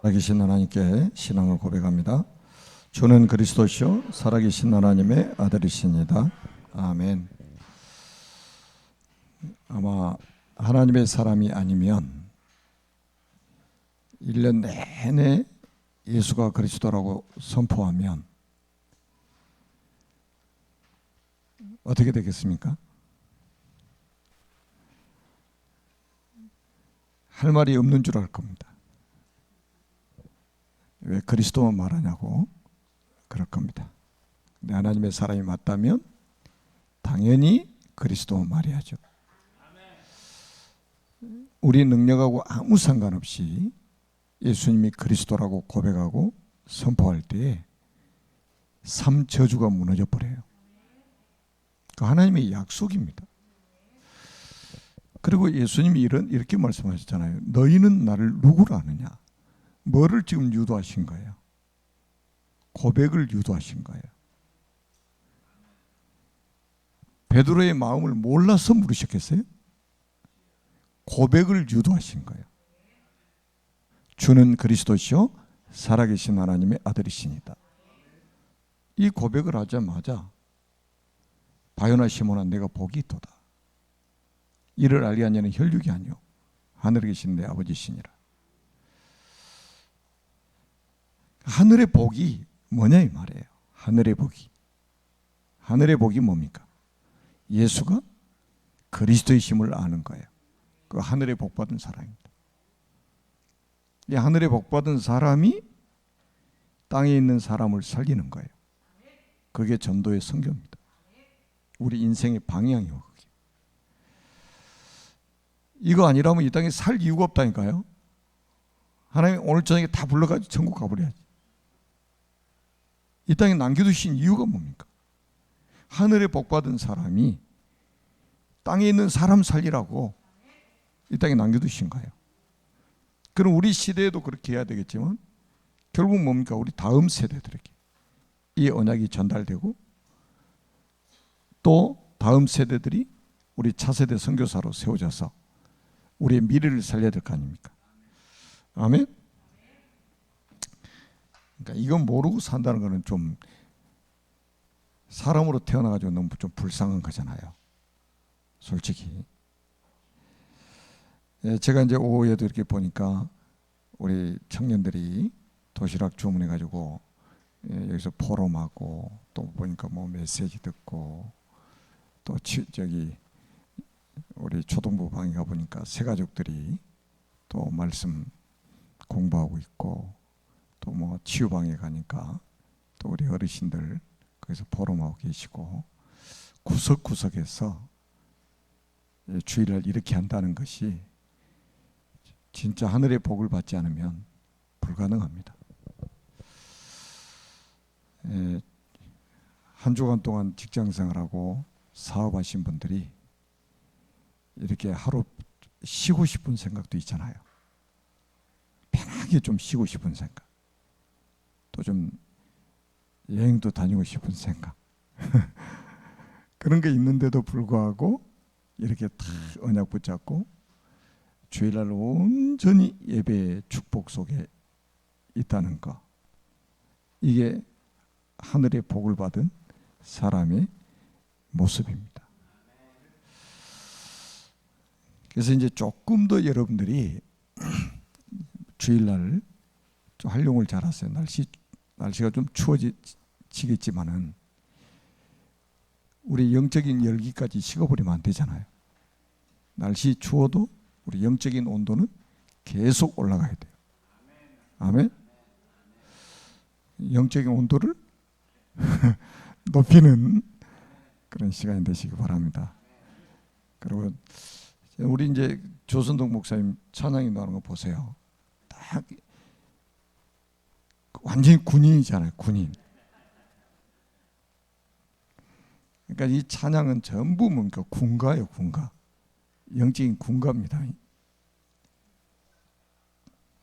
살아계신 하나님께 신앙을 고백합니다. 주는 그리스도시요 살아계신 하나님의 아들이십니다. 아멘. 아마 하나님의 사람이 아니면 1년 내내 예수가 그리스도라고 선포하면 어떻게 되겠습니까? 할 말이 없는 줄 알 겁니다. 왜 그리스도만 말하냐고 그럴 겁니다. 근데 하나님의 사람이 맞다면 당연히 그리스도만 말해야죠. 우리 능력하고 아무 상관없이 예수님이 그리스도라고 고백하고 선포할 때에 삶 저주가 무너져 버려요. 그 하나님의 약속입니다. 그리고 예수님이 이렇게 말씀하셨잖아요. 너희는 나를 누구로 아느냐? 뭐를 지금 유도하신 거예요? 고백을 유도하신 거예요. 베드로의 마음을 몰라서 물으셨겠어요? 고백을 유도하신 거예요. 주는 그리스도시요 살아계신 하나님의 아들이시니다. 이 고백을 하자마자 바요나 시몬아 내가 복이 있도다. 이를 알게 한 자는 혈육이 아니요 하늘에 계신 내 아버지시니라. 하늘의 복이 뭐냐 이 말이에요. 하늘의 복이. 하늘의 복이 뭡니까? 예수가 그리스도이심을 아는 거예요. 그 하늘의 복 받은 사람입니다. 이 하늘의 복 받은 사람이 땅에 있는 사람을 살리는 거예요. 그게 전도의 선교입니다. 우리 인생의 방향이요. 그게. 이거 아니라면 이 땅에 살 이유가 없다니까요. 하나님 오늘 저녁에 다 불러가지고 천국 가버려야지. 이 땅에 남겨두신 이유가 뭡니까? 하늘에 복받은 사람이 땅에 있는 사람 살리라고 이 땅에 남겨두신 거예요. 그럼 우리 시대에도 그렇게 해야 되겠지만 결국 뭡니까? 우리 다음 세대들에게 이 언약이 전달되고 또 다음 세대들이 우리 차세대 선교사로 세워져서 우리의 미래를 살려야 될 거 아닙니까? 아멘? 그러니까 이건 모르고 산다는 거는 좀 사람으로 태어나가지고 너무 좀 불쌍한 거잖아요. 솔직히. 제가 이제 오후에도 이렇게 보니까 우리 청년들이 도시락 주문해가지고 여기서 포럼하고 또 보니까 뭐 메시지 듣고 또 저기 우리 초등부 방에 가보니까 새가족들이 또 말씀 공부하고 있고 또 뭐 치유방에 가니까 또 우리 어르신들 거기서 포럼하고 계시고 구석구석에서 주일날 이렇게 한다는 것이 진짜 하늘의 복을 받지 않으면 불가능합니다. 한 주간 동안 직장생활하고 사업하신 분들이 이렇게 하루 쉬고 싶은 생각도 있잖아요. 편하게 좀 쉬고 싶은 생각. 또 좀 여행도 다니고 싶은 생각. 그런 게 있는데도 불구하고 이렇게 다 언약 붙잡고 주일날 온전히 예배의 축복 속에 있다는 거. 이게 하늘의 복을 받은 사람의 모습입니다. 그래서 이제 조금 더 여러분들이 주일날 좀 활용을 잘하세요. 날씨가 좀 추워지겠지만은 우리 영적인 열기까지 식어버리면 안 되잖아요. 날씨 추워도 우리 영적인 온도는 계속 올라가야 돼요. 아멘. 영적인 온도를 높이는 그런 시간이 되시기 바랍니다. 그리고 우리 이제 조선동 목사님 찬양이 나오는 거 보세요. 딱 완전히 군인이잖아요. 군인. 그러니까 이 찬양은 전부 뭔가 군가예요. 군가. 영적인 군가입니다.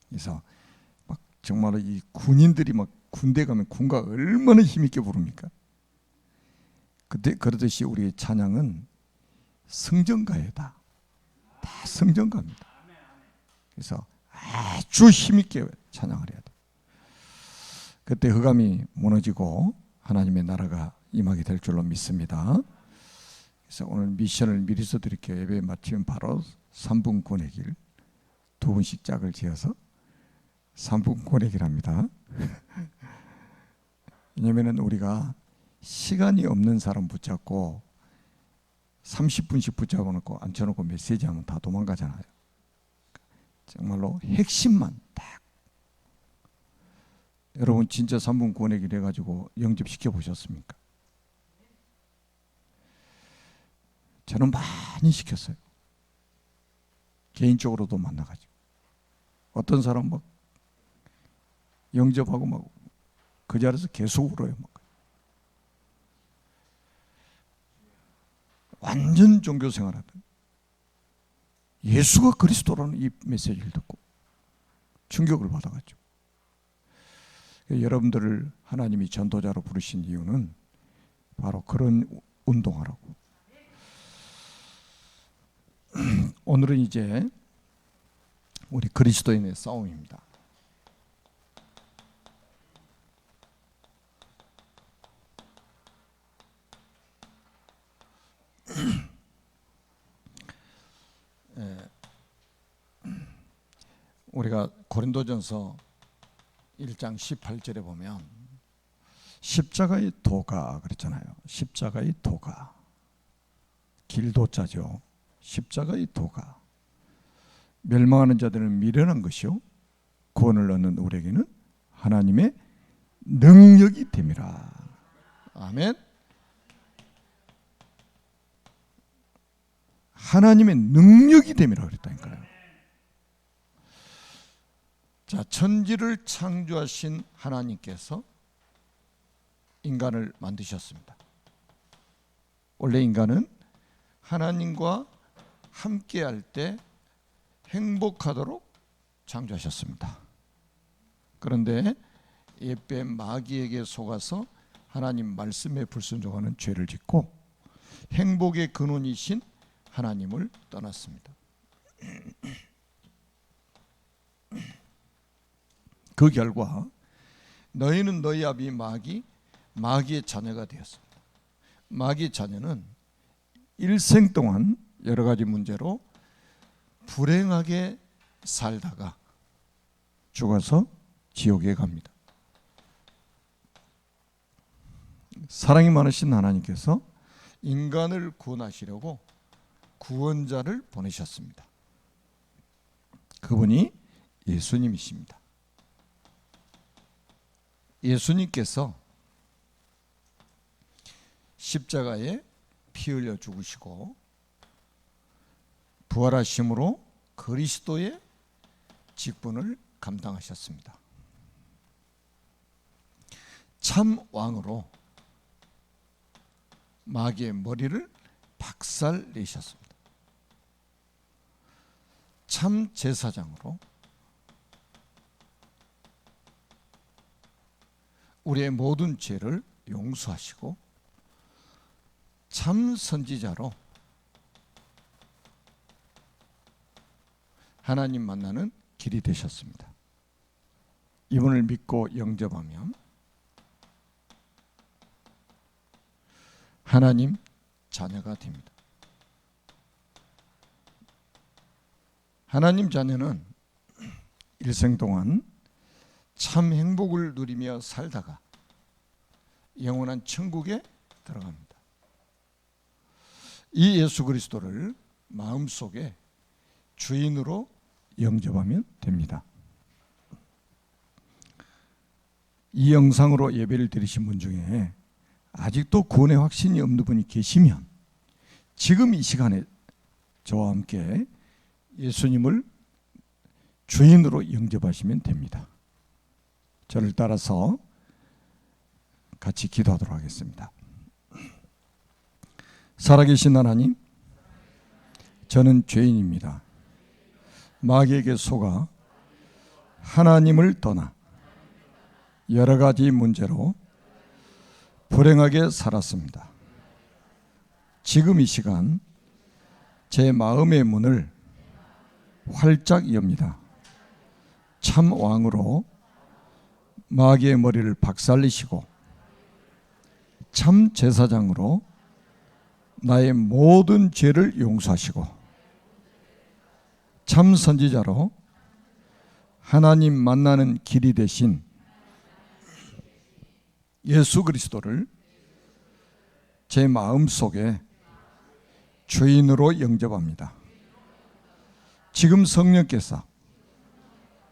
그래서 막 정말로 이 군인들이 막 군대 가면 군가 얼마나 힘있게 부릅니까? 그러듯이 우리의 찬양은 성전가예다. 다 성전가입니다. 그래서 아주 힘있게 찬양을 해야 돼. 그때 흑암이 무너지고 하나님의 나라가 임하게 될 줄로 믿습니다. 그래서 오늘 미션을 미리서 드릴게요. 예배 마치면 바로 3분 권액일 2분씩 짝을 지어서 3분 권액일 합니다. 왜냐하면 우리가 시간이 없는 사람 붙잡고 30분씩 붙잡아놓고 앉혀놓고 메시지하면 다 도망가잖아요. 정말로 핵심만 딱. 여러분 진짜 3분 권액일 해가지고 영접시켜 보셨습니까? 저는 많이 시켰어요. 개인적으로도 만나가지고 어떤 사람 막 영접하고 막 그 자리에서 계속 울어요. 막. 완전 종교 생활하던 예수가 그리스도라는 이 메시지를 듣고 충격을 받아가지고 여러분들을 하나님이 전도자로 부르신 이유는 바로 그런 운동하라고. 오늘은 이제 우리 그리스도인의 싸움입니다. 우리가 고린도전서 1장 18절에 보면 십자가의 도가 그랬잖아요. 십자가의 도가 길도자죠. 십자가의 도가 멸망하는 자들은 미련한 것이요 구원을 얻는 우리에게는 하나님의 능력이 됨이라. 아멘. 하나님의 능력이 됨이라 그랬다니까요. 자, 천지를 창조하신 하나님께서 인간을 만드셨습니다. 원래 인간은 하나님과 함께할 때 행복하도록 창조하셨습니다. 그런데 옛뱀 마귀에게 속아서 하나님 말씀에 불순종하는 죄를 짓고 행복의 근원이신 하나님을 떠났습니다. 그 결과 너희는 너희 아비 마귀의 자녀가 되었습니다. 마귀의 자녀는 일생 동안 여러 가지 문제로 불행하게 살다가 죽어서 지옥에 갑니다. 사랑이 많으신 하나님께서 인간을 구원하시려고 구원자를 보내셨습니다. 그분이 예수님이십니다. 예수님께서 십자가에 피 흘려 죽으시고 부활하심으로 그리스도의 직분을 감당하셨습니다. 참 왕으로 마귀의 머리를 박살 내셨습니다. 참 제사장으로 우리의 모든 죄를 용서하시고 참 선지자로 하나님 만나는 길이 되셨습니다. 이분을 믿고 영접하면 하나님 자녀가 됩니다. 하나님 자녀는 일생 동안 참 행복을 누리며 살다가 영원한 천국에 들어갑니다. 이 예수 그리스도를 마음속에 주인으로 영접하면 됩니다. 이 영상으로 예배를 드리신 분 중에 아직도 구원의 확신이 없는 분이 계시면 지금 이 시간에 저와 함께 예수님을 주인으로 영접하시면 됩니다. 저를 따라서 같이 기도하도록 하겠습니다. 살아계신 하나님, 저는 죄인입니다. 마귀에게 속아 하나님을 떠나 여러 가지 문제로 불행하게 살았습니다. 지금 이 시간 제 마음의 문을 활짝 엽니다. 참 왕으로 마귀의 머리를 박살내시고 참 제사장으로 나의 모든 죄를 용서하시고 참 선지자로 하나님 만나는 길이 되신 예수 그리스도를 제 마음속에 주인으로 영접합니다. 지금 성령께서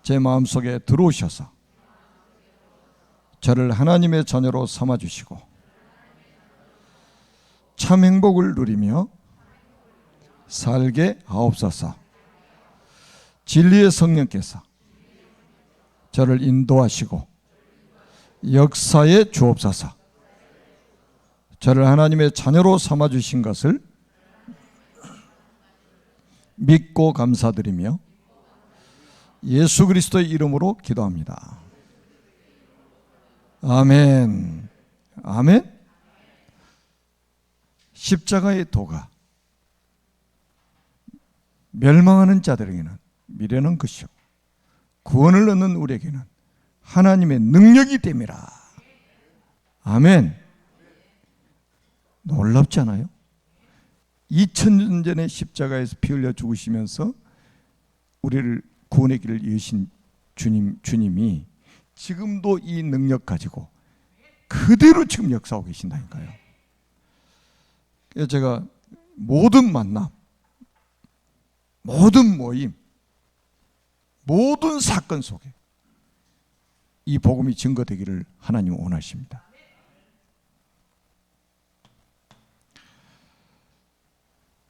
제 마음속에 들어오셔서 저를 하나님의 자녀로 삼아주시고 참 행복을 누리며 살게 하옵소서. 진리의 성령께서 저를 인도하시고 역사에 주옵소서. 저를 하나님의 자녀로 삼아주신 것을 믿고 감사드리며 예수 그리스도의 이름으로 기도합니다. 아멘. 아멘. 십자가의 도가 멸망하는 자들에게는 미련한 것이요 구원을 얻는 우리에게는 하나님의 능력이 됨이라. 아멘. 놀랍지 않아요? 2000년 전에 십자가에서 피 흘려 죽으시면서 우리를 구원의 길을 여신 주님이 지금도 이 능력 가지고 그대로 지금 역사하고 계신다니까요. 그래서 제가 모든 만남, 모든 모임, 모든 사건 속에 이 복음이 증거되기를 하나님은 원하십니다.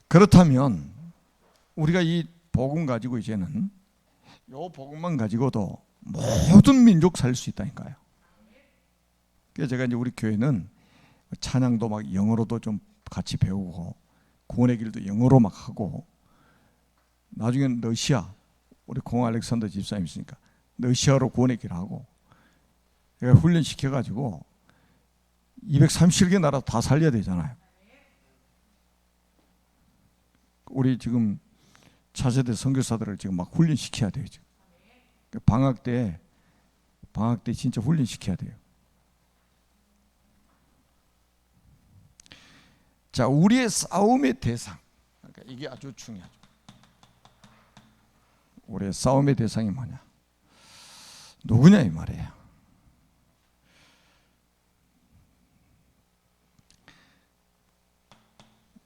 그렇다면 우리가 이 복음 가지고 이제는 이 복음만 가지고도 모든 민족 살 수 있다니까요. 그래서 제가 이제 우리 교회는 찬양도 막 영어로도 좀 같이 배우고 구원의 길도 영어로 막 하고 나중에는 러시아 우리 공 알렉산더 집사님 있으니까 러시아로 구원의 길을 하고 제가 훈련시켜가지고 237개 나라 다 살려야 되잖아요. 우리 지금 차세대 선교사들을 지금 막 훈련시켜야 돼요. 지금. 방학 때 진짜 훈련시켜야 돼요. 자, 우리의 싸움의 대상. 그러니까 이게 아주 중요하죠. 우리의 싸움의 대상이 뭐냐? 누구냐 이 말이에요.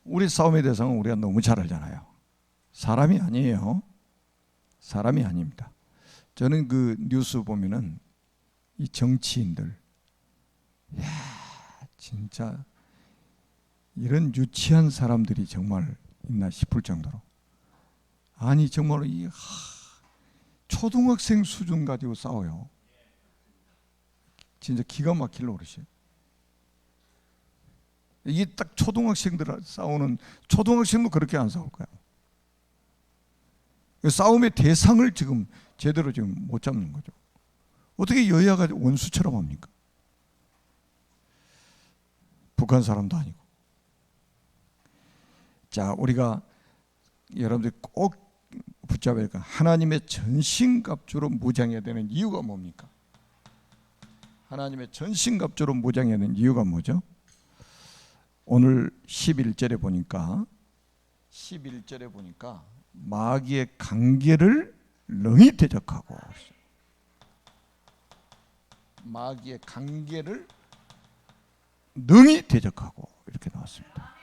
우리 싸움의 대상은 우리가 너무 잘 알잖아요. 사람이 아니에요. 사람이 아닙니다. 저는 그 뉴스 보면은 이 정치인들, 야 진짜 이런 유치한 사람들이 정말 있나 싶을 정도로 아니 정말로 이 초등학생 수준 가지고 싸워요. 진짜 기가 막힐 노릇이에요. 이게 딱 초등학생들 싸우는 초등학생도 그렇게 안 싸울 거야. 싸움의 대상을 지금 제대로 지금 못 잡는 거죠. 어떻게 여야가 원수처럼 합니까? 북한 사람도 아니고. 자, 우리가 여러분들이 꼭 붙잡아야 할 하나님의 전신갑주로 무장해야 되는 이유가 뭡니까? 하나님의 전신갑주로 무장해야 되는 이유가 뭐죠? 오늘 11절에 보니까 마귀의 관계를 능히 대적하고 마귀의 관계를 능히 대적하고 이렇게 나왔습니다.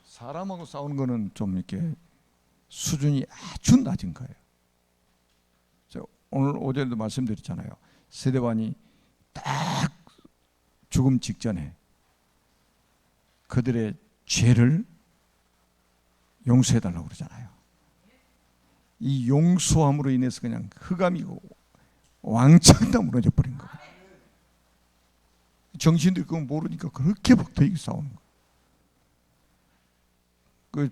사람하고 싸우는 거는 좀 이렇게 수준이 아주 낮은 거예요. 오늘 오전에도 말씀드렸잖아요. 세대반이 딱 죽음 직전에 그들의 죄를 용서해달라고 그러잖아요. 이 용서함으로 인해서 그냥 흑암이 왕창 다 무너져 버린 거예요. 정신들이 그거 모르니까 그렇게 박터이게 싸우는 거예요.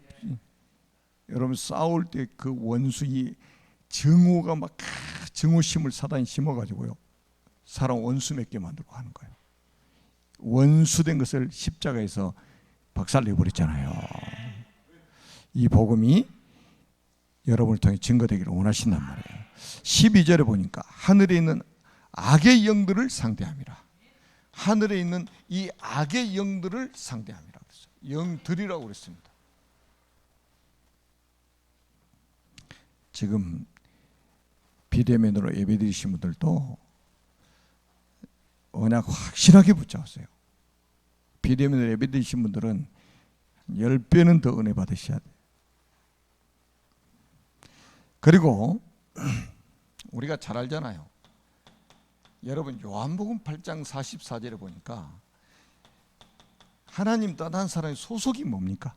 여러분 싸울 때 그 원수의 증오가 막 증오심을 사단이 심어가지고요. 사람 원수 맺게 만들고 하는 거예요. 원수된 것을 십자가에서 박살내버렸잖아요. 이 복음이 여러분을 통해 증거되기를 원하신단 말이에요. 12절에 보니까 하늘에 있는 악의 영들을 상대함이라. 하늘에 있는 이 악의 영들을 상대함이라 그랬어요. 영들이라고 그랬습니다. 지금 비대면으로 예배드리신 분들도 언약 확실하게 붙잡으세요. 비대면으로 예배드리신 분들은 10배는 더 은혜 받으셔야 돼요. 그리고 우리가 잘 알잖아요. 여러분 요한복음 8장 44절에 보니까 하나님 떠난 사람의 소속이 뭡니까?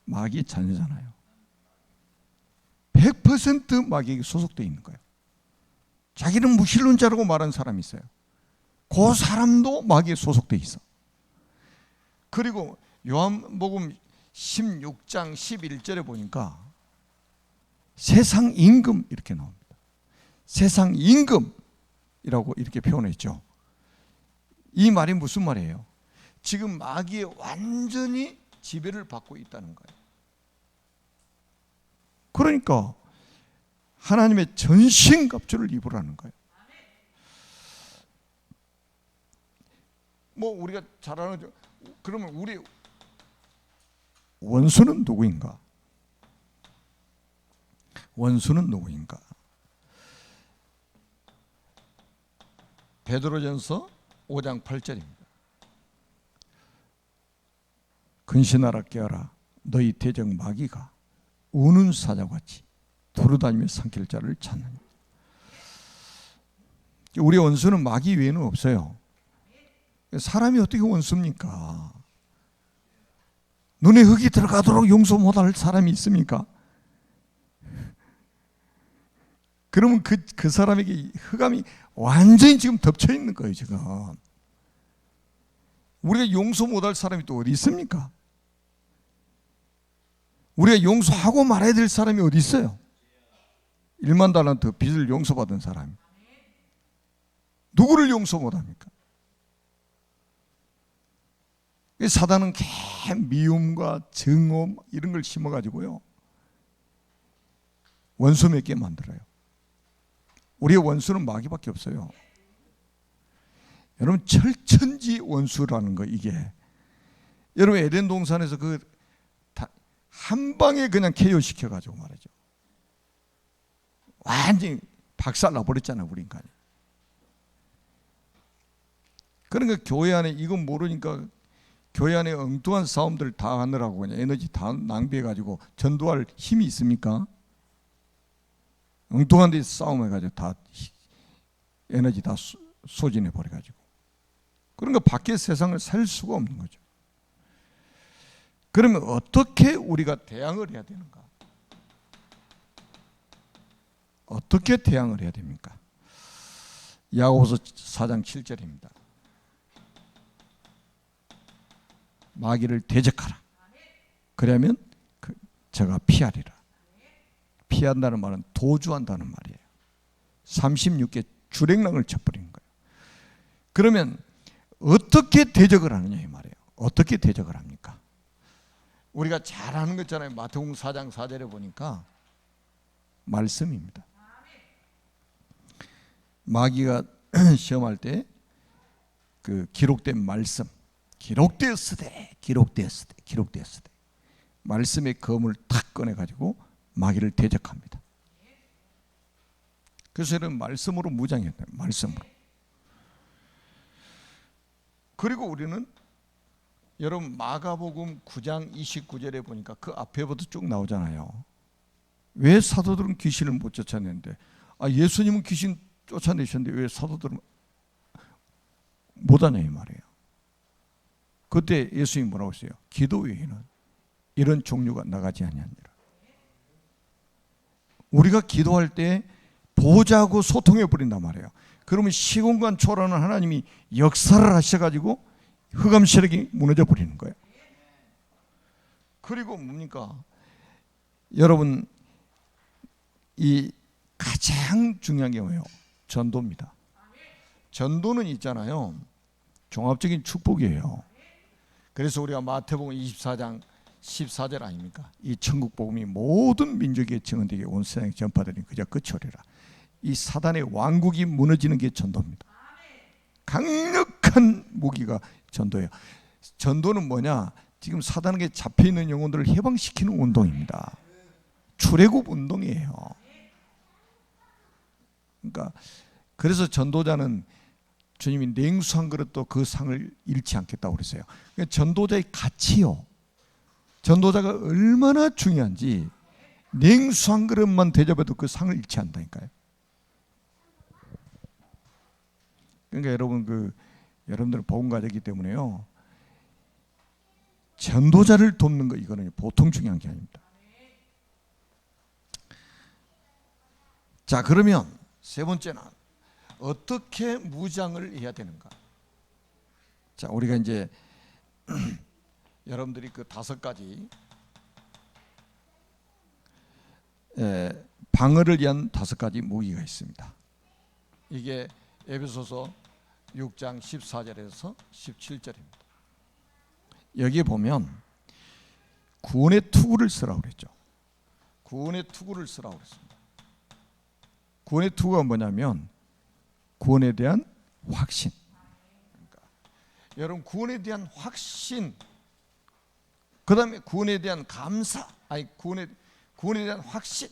마귀의 자녀잖아요. 100% 마귀에게 소속되어 있는 거예요. 자기는 무신론자라고 말하는 사람이 있어요. 그 사람도 마귀에 소속되어 있어. 그리고 요한복음 16장 11절에 보니까 세상 임금 이렇게 나옵니다. 세상 임금이라고 이렇게 표현했죠. 이 말이 무슨 말이에요? 지금 마귀에 완전히 지배를 받고 있다는 거예요. 그러니까 하나님의 전신갑주를 입으라는 거예요. 뭐 우리가 잘 아는, 그러면 우리 원수는 누구인가? 원수는 누구인가? 베드로전서 5장 8절입니다. 근신하라 깨어라 너희 대적 마귀가 우는 사자같이 두루다니며 삼킬 자를 찾느니라. 우리 원수는 마귀 외에는 없어요. 사람이 어떻게 원수입니까? 눈에 흙이 들어가도록 용서 못할 사람이 있습니까? 그러면 그 사람에게 흑암이 완전히 지금 덮쳐 있는 거예요. 지금 우리가 용서 못할 사람이 또 어디 있습니까? 우리가 용서하고 말아야 될 사람이 어디 있어요? 1만 달란트 빚을 용서받은 사람이 누구를 용서 못합니까? 사단은 미움과 증오 이런 걸 심어가지고요 원수 맺게 만들어요. 우리의 원수는 마귀밖에 없어요. 여러분 철천지 원수라는 거, 이게 여러분 에덴 동산에서 한 방에 그냥 KO 시켜가지고 말이죠. 완전히 박살 나버렸잖아요, 우리 인간이. 그러니까 교회 안에 이건 모르니까 교회 안에 엉뚱한 싸움들 다 하느라고 그냥 에너지 다 낭비해가지고 전도할 힘이 있습니까? 엉뚱한 데 싸움해가지고 다 에너지 다 소진해버려가지고. 그러니까 밖의 세상을 살 수가 없는 거죠. 그러면 어떻게 우리가 대항을 해야 되는가? 어떻게 대항을 해야 됩니까? 야고보서 4장 7절입니다. 마귀를 대적하라. 그러면 저가 피하리라. 피한다는 말은 도주한다는 말이에요. 36개 주랭랑을 쳐버리는 거예요. 그러면 어떻게 대적을 하느냐 이 말이에요. 어떻게 대적을 합니까? 우리가 잘 아는 거 있잖아요. 마태복음 4장 4절에 보니까 말씀입니다. 마귀가 시험할 때 그 기록된 말씀, 기록되었으되 말씀의 검을 탁 꺼내가지고 마귀를 대적합니다. 그래서 이런 말씀으로 무장했다. 말씀으로. 그리고 우리는 여러분 마가복음 9장 29절에 보니까 그 앞에부터 쭉 나오잖아요. 왜 사도들은 귀신을 못 쫓아내는데, 예수님은 귀신 쫓아내셨는데 왜 사도들은 못하냐 이 말이에요. 그때 예수님이 뭐라고 했어요? 기도 외에는 이런 종류가 나가지 아니하니라. 우리가 기도할 때 보자고 소통해 버린단 말이에요. 그러면 시공간 초월하는 하나님이 역사를 하셔가지고 흑암 세력이 무너져 버리는 거예요. 그리고 뭡니까? 여러분 이 가장 중요한 게 뭐예요? 전도입니다. 전도는 있잖아요. 종합적인 축복이에요. 그래서 우리가 마태복음 24장 14절 아닙니까? 이 천국 복음이 모든 민족에 증언되게 온 세상에 전파되니 그저 끝이 오리라. 이 사단의 왕국이 무너지는 게 전도입니다. 강력한 무기가 전도예요. 전도는 뭐냐? 지금 사단에게 잡혀있는 영혼들을 해방시키는 운동입니다. 출애굽 운동이에요. 그러니까 그래서 전도자는 주님이 냉수 한 그릇도 그 상을 잃지 않겠다고 그랬어요. 그러니까 전도자의 가치요. 전도자가 얼마나 중요한지 냉수 한 그릇만 대접해도 그 상을 잃지 않다니까요. 그러니까 여러분들은 복음 가졌기 때문에요. 전도자를 돕는 거 이거는 보통 중요한 게 아닙니다. 자, 그러면 세 번째는 어떻게 무장을 해야 되는가? 자, 우리가 이제 여러분들이 그 5가지 방어를 위한 5가지 무기가 있습니다. 이게 에베소서 6장 14절에서 17절입니다. 여기에 보면 구원의 투구를 쓰라고 그랬죠. 구원의 투구를 쓰라고 그랬습니다. 구원의 투구가 뭐냐면 구원에 대한 확신. 그러니까 여러분 구원에 대한 확신, 그 다음에 구원에 대한 감사, 구원에 대한 확신.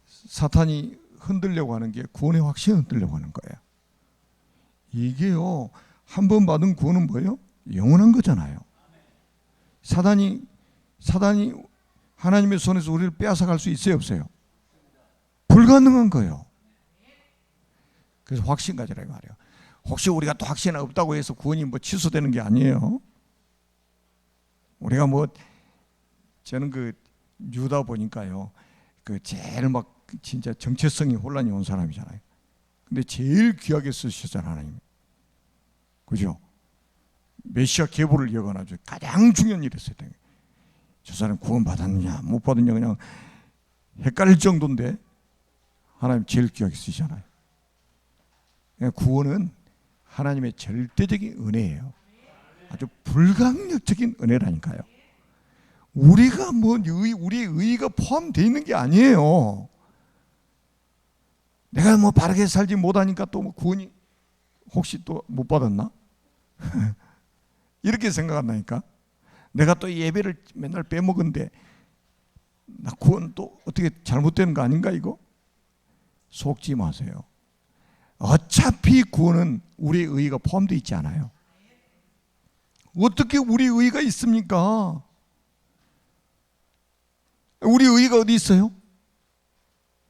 사탄이 흔들려고 하는 게 구원의 확신을 흔들려고 하는 거예요. 이게요, 한 번 받은 구원은 뭐예요? 영원한 거잖아요. 사단이 하나님의 손에서 우리를 빼앗아갈 수 있어요, 없어요? 불가능한 거예요. 그래서 확신 가지라 이 말이에요. 혹시 우리가 또 확신 없다고 해서 구원이 뭐 취소되는 게 아니에요. 우리가 저는 그 유다 보니까요, 제일 막 진짜 정체성이 혼란이 온 사람이잖아요. 근데 제일 귀하게 쓰셨잖아요, 하나님. 그죠? 메시아 계보를 이어가나죠. 가장 중요한 일을 했어요. 저 사람 구원 받았느냐 못 받았느냐 그냥 헷갈릴 정도인데 하나님 제일 귀하게 쓰시잖아요. 구원은 하나님의 절대적인 은혜예요. 아주 불강력적인 은혜라니까요. 우리가 우리의 의의가 포함되어 있는 게 아니에요. 내가 바르게 살지 못하니까 또 구원이 혹시 또 못 받았나? 이렇게 생각한다니까. 내가 또 예배를 맨날 빼먹은데 나 구원 또 어떻게 잘못되는 거 아닌가 이거? 속지 마세요. 어차피 구원은 우리의 의의가 포함되어 있지 않아요. 어떻게 우리의 의의가 있습니까? 우리 의의가 어디 있어요?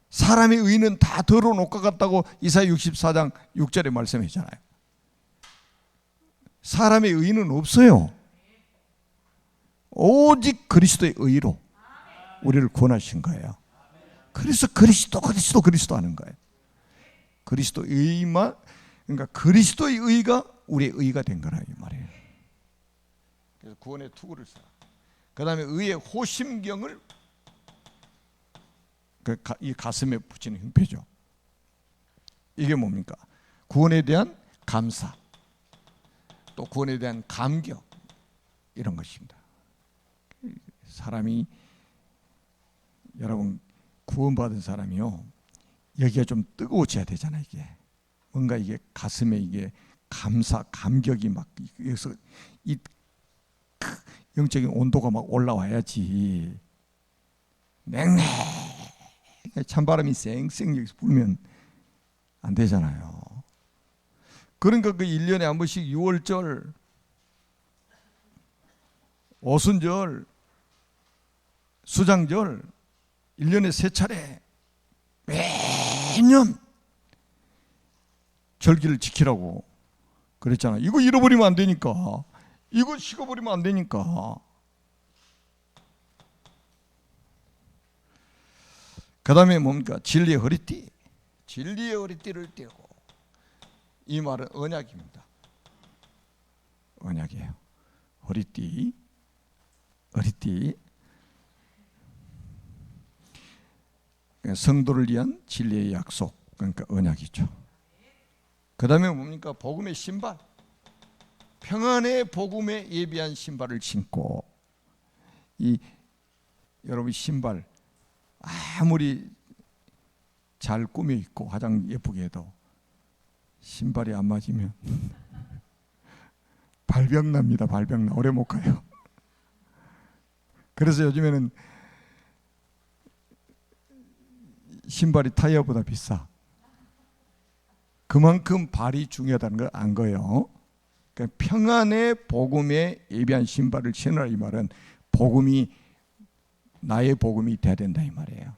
사람의 의의는 다 더러운 옷과 같다고 이사야 64장 6절에 말씀했잖아요. 사람의 의의는 없어요. 오직 그리스도의 의로 우리를 구원하신 거예요. 그래서 그리스도 하는 거예요. 그리스도 의만, 그러니까 그리스도의 의가 우리의 의가 된 거라 이 말이에요. 그래서 구원의 투구를 써라. 그 다음에 의의 호심경을 이 가슴에 붙이는 형태죠. 이게 뭡니까? 구원에 대한 감사, 또 구원에 대한 감격, 이런 것입니다. 사람이, 여러분 구원받은 사람이요, 여기가 좀 뜨거워져야 되잖아요. 이게 뭔가 이게 가슴에 이게 감사, 감격이 막 여기서 이 영적인 온도가 막 올라와야지. 냉랭 찬바람이 쌩쌩 여기서 불면 안 되잖아요. 그러니까 그 1년에 한 번씩 6월절, 오순절, 수장절 1년에 3차례 매년 절기를 지키라고 그랬잖아요. 이거 잃어버리면 안 되니까. 이거 식어버리면 안 되니까. 그 다음에 뭡니까? 진리의 허리띠. 진리의 허리띠를 띠고. 이 말은 언약입니다. 언약이에요. 허리띠. 성도를 위한 진리의 약속, 그러니까 언약이죠. 그 다음에 뭡니까? 복음의 신발. 평안의 복음에 예비한 신발을 신고, 이 여러분 신발 아무리 잘 꾸며 입고 화장 예쁘게 해도 신발이 안 맞으면 발병 납니다. 발병 나. 오래 못 가요. 그래서 요즘에는 신발이 타이어보다 비싸. 그만큼 발이 중요하다는 걸 안 거예요. 그러니까 평안의 복음에 예비한 신발을 신으라 이 말은 복음이 나의 복음이 돼야 된다 이 말이에요.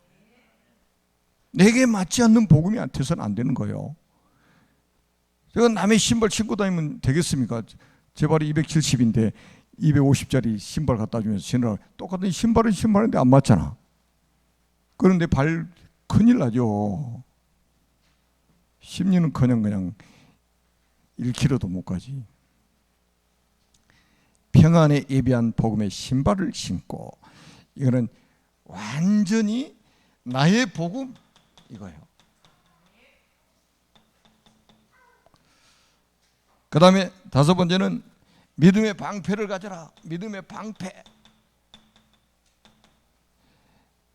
내게 맞지 않는 복음이 돼서는 안 되는 거예요. 제가 남의 신발 신고 다니면 되겠습니까? 제 발이 270인데 250짜리 신발 갖다 주면서 신으라. 똑같은 신발은 신발인데 안 맞잖아. 그런데 발 큰일 나죠. 심리는커녕 그냥 1km도 못 가지. 평안에 예비한 복음의 신발을 신고, 이거는 완전히 나의 복음 이거예요. 그 다음에 다섯 번째는 믿음의 방패를 가져라. 믿음의 방패.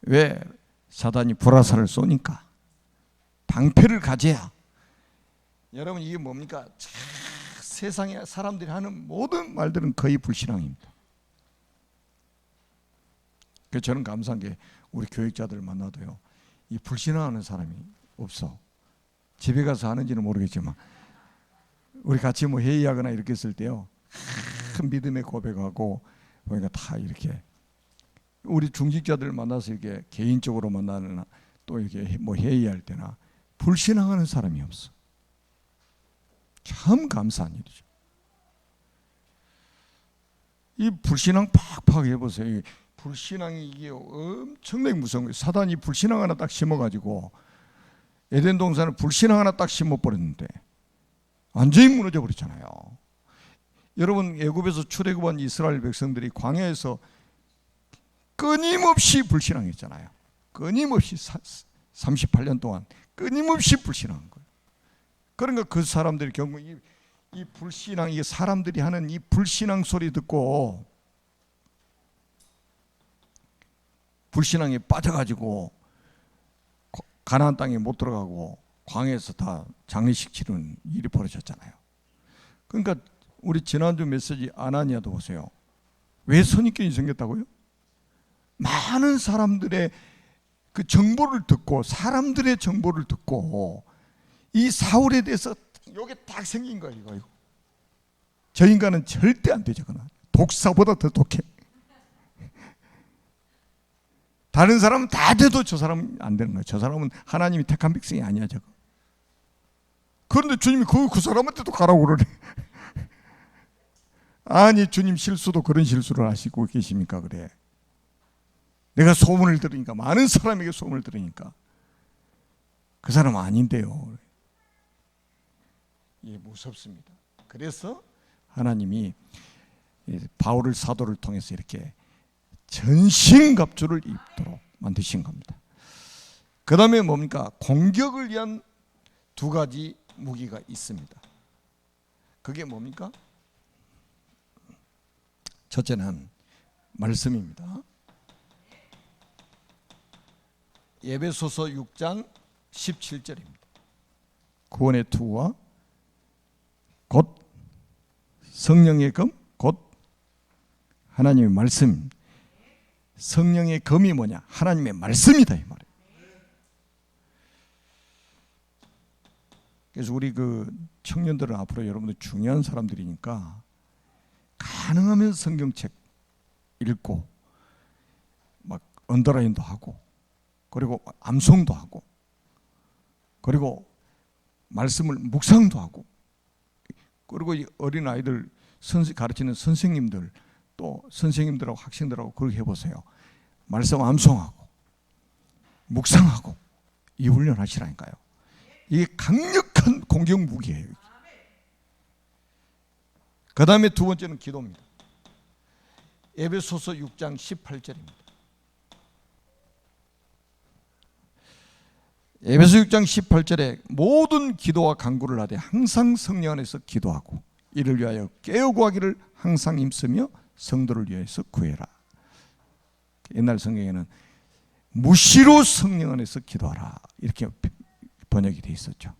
왜? 사단이 불화살을 쏘니까 방패를 가져야. 여러분 이게 뭡니까? 세상에 사람들이 하는 모든 말들은 거의 불신앙입니다. 그래서 저는 감사한 게 우리 교육자들 만나도요, 이 불신앙하는 사람이 없어. 집에 가서 하는지는 모르겠지만 우리 같이 뭐 회의하거나 이렇게 했을 때요, 큰 믿음의 고백하고 보니까 다 이렇게 우리 중직자들 만나서 이렇게 개인적으로 만나거나 또 이렇게 뭐 회의할 때나 불신앙하는 사람이 없어. 참 감사한 일이죠. 이 불신앙 팍팍 해보세요. 불신앙이 이게 엄청나게 무서운 거예요. 사단이 불신앙 하나 딱 심어가지고 에덴 동산을 불신앙 하나 딱 심어버렸는데 완전히 무너져 버렸잖아요. 여러분 애굽에서 출애굽한 이스라엘 백성들이 광야에서 끊임없이 불신앙했잖아요. 끊임없이 38년 동안 끊임없이 불신앙한 거예요. 그러니까 그 사람들이 결국 이 불신앙, 이 사람들이 하는 이 불신앙 소리 듣고 불신앙에 빠져가지고 가나안 땅에 못 들어가고 광야에서 다 장례식 치르는 일이 벌어졌잖아요. 그러니까 우리 지난주 메시지 아나니아도 보세요. 왜 선입견이 생겼다고요? 많은 사람들의 그 정보를 듣고, 사람들의 정보를 듣고 이 사울에 대해서 이게 딱 생긴 거예요. 이거. 저 인간은 절대 안 되죠. 독사보다 더 독해. 다른 사람은 다 돼도 저 사람은 안 되는 거예요. 저 사람은 하나님이 택한 백성이 아니야 저거. 그런데 주님이 그 사람한테도 가라고 그러네. 아니 주님 실수도 그런 실수를 하시고 계십니까? 그래. 내가 소문을 들으니까, 많은 사람에게 소문을 들으니까 그 사람은 아닌데요. 이게 무섭습니다. 그래서 하나님이 바울을 사도를 통해서 이렇게 전신갑주를 입도록 만드신 겁니다. 그 다음에 뭡니까? 공격을 위한 두 가지 무기가 있습니다. 그게 뭡니까? 첫째는 말씀입니다. 에베소서 6장 17절입니다. 구원의 투구와 곧 성령의 검, 곧 하나님의 말씀. 성령의 검이 뭐냐? 하나님의 말씀이다 이 말이에요. 그래서 우리 그 청년들은 앞으로 여러분들 중요한 사람들이니까 가능하면 성경책 읽고 막 언더라인도 하고, 그리고 암송도 하고, 그리고 말씀을 묵상도 하고, 그리고 이 어린 아이들 가르치는 선생님들, 또 선생님들하고 학생들하고 그렇게 해보세요. 말씀 암송하고 묵상하고 이 훈련 하시라니까요. 이게 강력한 공격 무기예요. 그 다음에 두 번째는 기도입니다. 에베소서 6장 18절입니다. 에베소 6장 18절에 모든 기도와 간구를 하되 항상 성령 안에서 기도하고, 이를 위하여 깨어 구하기를 항상 힘쓰며 성도를 위해서 구해라. 옛날 성경에는 무시로 성령 안에서 기도하라 이렇게 번역이 되어 있었죠.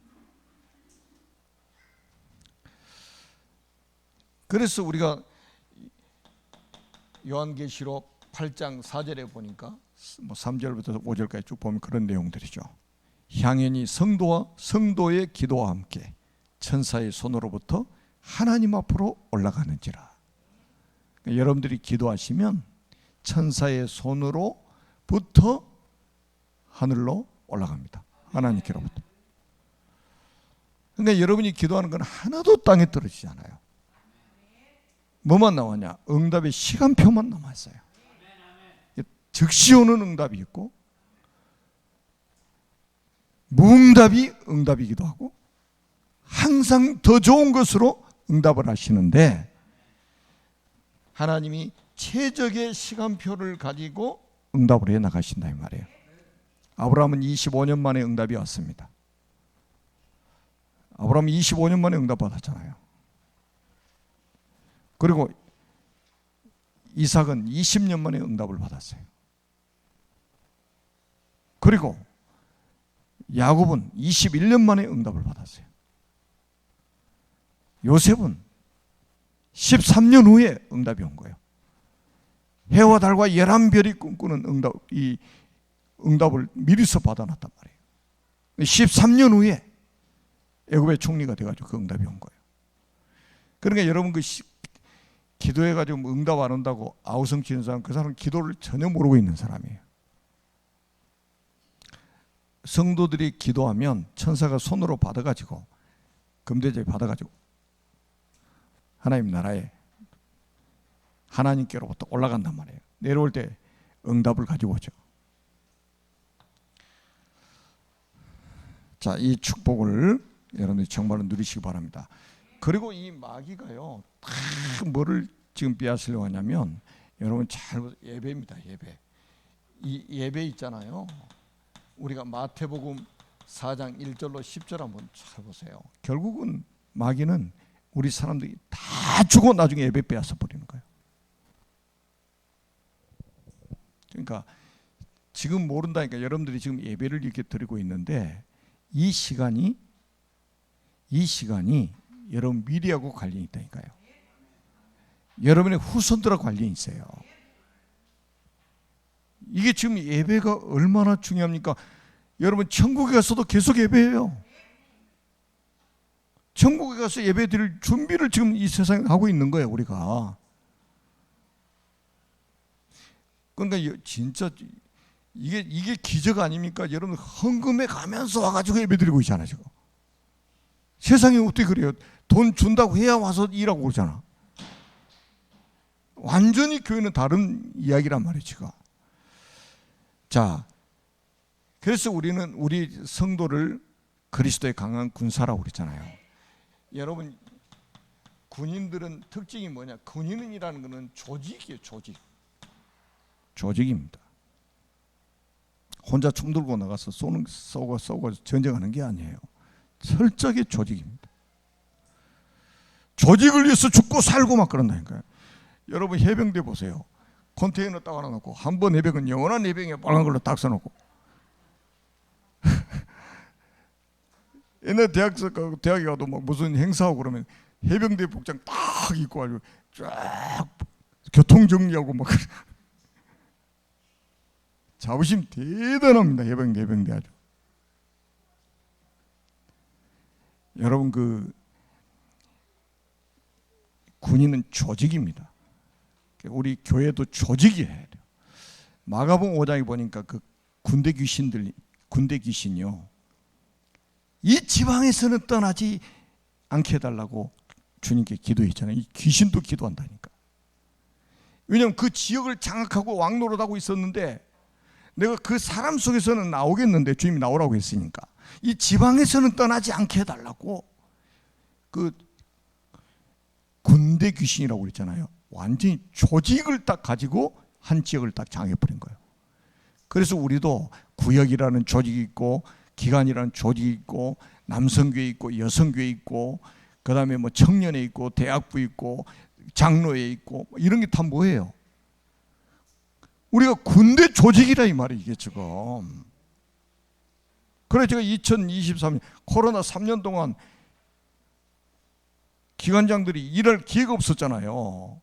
그래서 우리가 요한계시록 8장 4절에 보니까 3절부터 5절까지 쭉 보면 그런 내용들이죠. 향연이 성도와 성도의 기도와 함께 천사의 손으로부터 하나님 앞으로 올라가는지라. 그러니까 여러분들이 기도하시면 천사의 손으로부터 하늘로 올라갑니다. 하나님께로부터. 그러니까 여러분이 기도하는 건 하나도 땅에 떨어지지 않아요. 뭐만 나왔냐? 응답의 시간표만 남았어요. 즉시 오는 응답이 있고 무응답이 응답이기도 하고 항상 더 좋은 것으로 응답을 하시는데 하나님이 최적의 시간표를 가지고 응답을 해 나가신다 이 말이에요. 아브라함은 25년 만에 응답이 왔습니다. 아브라함이 25년 만에 응답 받았잖아요. 그리고 이삭은 20년 만에 응답을 받았어요. 그리고 야곱은 21년 만에 응답을 받았어요. 요셉은 13년 후에 응답이 온 거예요. 해와 달과 11별이 꿈꾸는 응답을 미리서 받아놨단 말이에요. 13년 후에 애굽의 총리가 돼가지고 그 응답이 온 거예요. 그러니까 여러분 기도해가지고 응답 안 온다고 아우성 치는 사람, 그 사람은 기도를 전혀 모르고 있는 사람이에요. 성도들이 기도하면 천사가 손으로 받아가지고 금대접에 받아가지고 하나님 나라에 하나님께로부터 올라간단 말이에요. 내려올 때 응답을 가지고 오죠. 자, 이 축복을 여러분들이 정말로 누리시기 바랍니다. 그리고 이 마귀가요, 다 뭐를 지금 빼앗으려고 하냐면, 여러분 잘 보세요. 예배입니다. 예배. 이 예배 있잖아요. 우리가 마태복음 4장 1절로 10절 한번 잘 보세요. 결국은 마귀는 우리 사람들이 다 주고 나중에 예배 빼앗아 버리는 거예요. 그러니까 지금 모른다니까. 여러분들이 지금 예배를 이렇게 드리고 있는데 이 시간이 여러분 미래하고 관련이 있다니까요. 여러분의 후손들하고 관련이 있어요. 이게 지금 예배가 얼마나 중요합니까? 여러분 천국에 가서도 계속 예배해요. 천국에 가서 예배 드릴 준비를 지금 이 세상에 하고 있는 거예요, 우리가. 그러니까 진짜 이게 기적 아닙니까? 여러분 헌금해 가면서 와가지고 예배 드리고 있잖아요, 지금. 세상에 어떻게 그래요? 돈 준다고 해야 와서 일하고 그러잖아. 완전히 교회는 다른 이야기란 말이에요, 지금. 자, 그래서 우리는 우리 성도를 그리스도의 강한 군사라고 그랬잖아요. 여러분, 군인들은 특징이 뭐냐? 군인이라는 것은 조직이에요, 조직. 조직입니다. 혼자 총 들고 나가서 쏘고 전쟁하는 게 아니에요. 철저하게 조직입니다. 조직을 위해서 죽고 살고 막 그런다니까요. 여러분 해병대 보세요. 컨테이너 딱 하나 놓고 한 번 해병은 영원한 해병에 빨간 걸로 딱 써놓고 옛날 대학에 가도 막 무슨 행사하고 그러면 해병대 복장 딱 입고 가지고 쫙 교통 정리하고 막 자부심 대단합니다. 해병대 아주. 여러분 군인은 조직입니다. 우리 교회도 조직이어야 돼요. 마가복음 5장에 보니까 그 군대 귀신이요. 이 지방에서는 떠나지 않게 해달라고 주님께 기도했잖아요. 이 귀신도 기도한다니까. 왜냐하면 그 지역을 장악하고 왕노릇하고 있었는데 내가 그 사람 속에서는 나오겠는데 주님이 나오라고 했으니까 이 지방에서는 떠나지 않게 해달라고 그 군대 귀신이라고 그랬잖아요. 완전히 조직을 딱 가지고 한 지역을 딱 장악해버린 거예요. 그래서 우리도 구역이라는 조직이 있고 기관이라는 조직이 있고 남성교회 있고 여성교회 있고 그 다음에 뭐 청년에 있고 대학부 있고 장로에 있고 이런 게 다 뭐예요? 우리가 군대 조직이라 이 말이에요, 이게 지금. 그래 제가 2023년 코로나 3년 동안 기관장들이 일할 기회가 없었잖아요.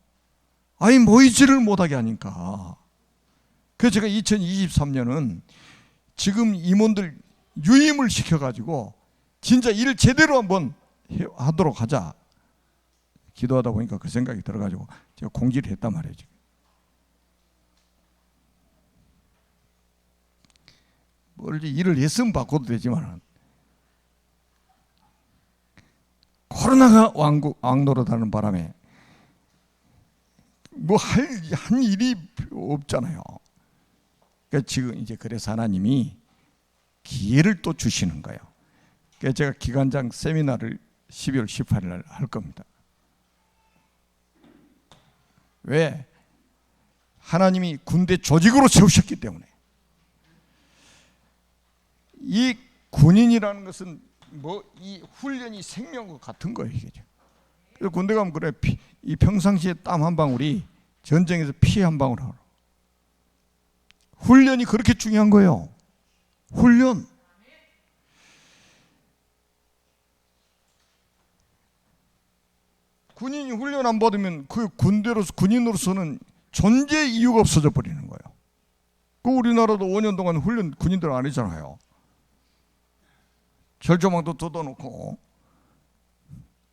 아니 모이지를 못하게 하니까. 그래서 제가 2023년은 지금 임원들 유임을 시켜가지고 진짜 일 제대로 한번 하도록 하자. 기도하다 보니까 그 생각이 들어가지고 제가 공지를 했단 말이에요. 지금. 멀리 일을 했으면 바꿔도 되지만 코로나가 왕노릇하는 바람에 뭐 한 일이 없잖아요. 그러니까 지금 이제 그래서 하나님이 기회를 또 주시는 거예요. 그래서 제가 기관장 세미나를 12월 18일 날 할 겁니다. 왜? 하나님이 군대 조직으로 세우셨기 때문에. 이 군인이라는 것은 뭐 이 훈련이 생명과 같은 거예요, 이게. 그래서 군대 가면 그래, 이 평상시에 땀 한 방울이 전쟁에서 피 한 방울 하러. 훈련이 그렇게 중요한 거예요. 훈련. 군인이 훈련 안 받으면 그 군인으로서는 존재 이유가 없어져 버리는 거예요. 그 우리나라도 5년 동안 훈련 군인들 안 했잖아요. 철조망도 뜯어놓고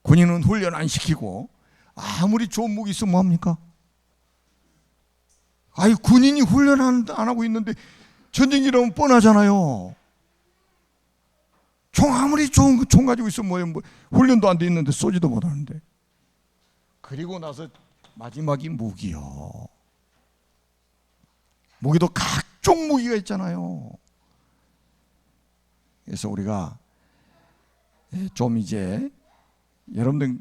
군인은 훈련 안 시키고 아무리 좋은 무기 있으면 뭐합니까? 아니 군인이 훈련 안 하고 있는데 전쟁이라면 뻔하잖아요. 총 아무리 좋은 총 가지고 있으면 뭐예요? 뭐 훈련도 안 돼 있는데 쏘지도 못하는데. 그리고 나서 마지막이 무기요. 무기도 각종 무기가 있잖아요. 그래서 우리가 좀 이제 여러분들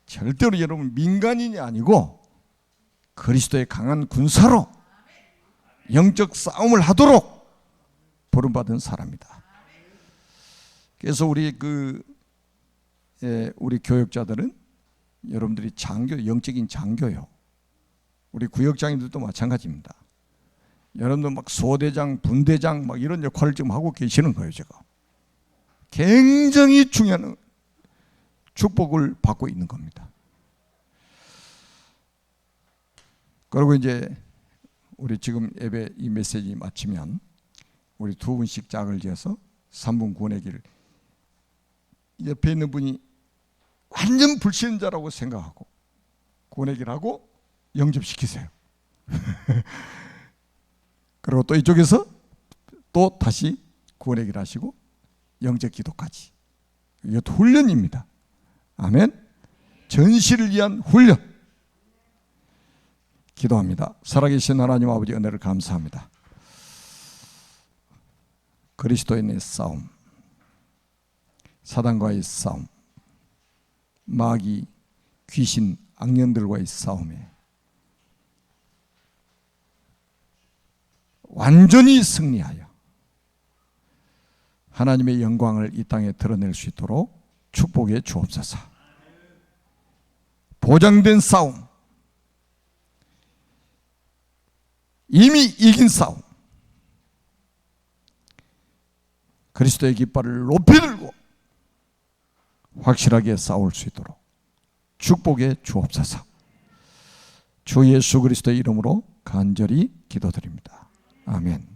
절대로 여러분 민간인이 아니고 그리스도의 강한 군사로 영적 싸움을 하도록 부름받은 사람이다. 그래서 우리 우리 교역자들은 여러분들이 영적인 장교요. 우리 구역장님들도 마찬가지입니다. 여러분들 막 소대장, 분대장 막 이런 역할을 지금 하고 계시는 거예요, 제가. 굉장히 중요한 축복을 받고 있는 겁니다. 그리고 이제 우리 지금 예배 이 메시지 마치면 우리 두 분씩 짝을 지어서 3분 구원의 길. 옆에 있는 분이 완전 불신자라고 생각하고 구원의 길하고 영접시키세요. 그리고 또 이쪽에서 또 다시 구원의 길 하시고 영적 기도까지. 이것도 훈련입니다. 아멘. 전시를 위한 훈련. 기도합니다. 살아계신 하나님 아버지 은혜를 감사합니다. 그리스도인의 싸움, 사단과의 싸움, 마귀, 귀신, 악령들과의 싸움에 완전히 승리하여 하나님의 영광을 이 땅에 드러낼 수 있도록 축복해 주옵소서. 보장된 싸움, 이미 이긴 싸움, 그리스도의 깃발을 높이 들고 확실하게 싸울 수 있도록 축복해 주옵소서. 주 예수 그리스도의 이름으로 간절히 기도드립니다. 아멘.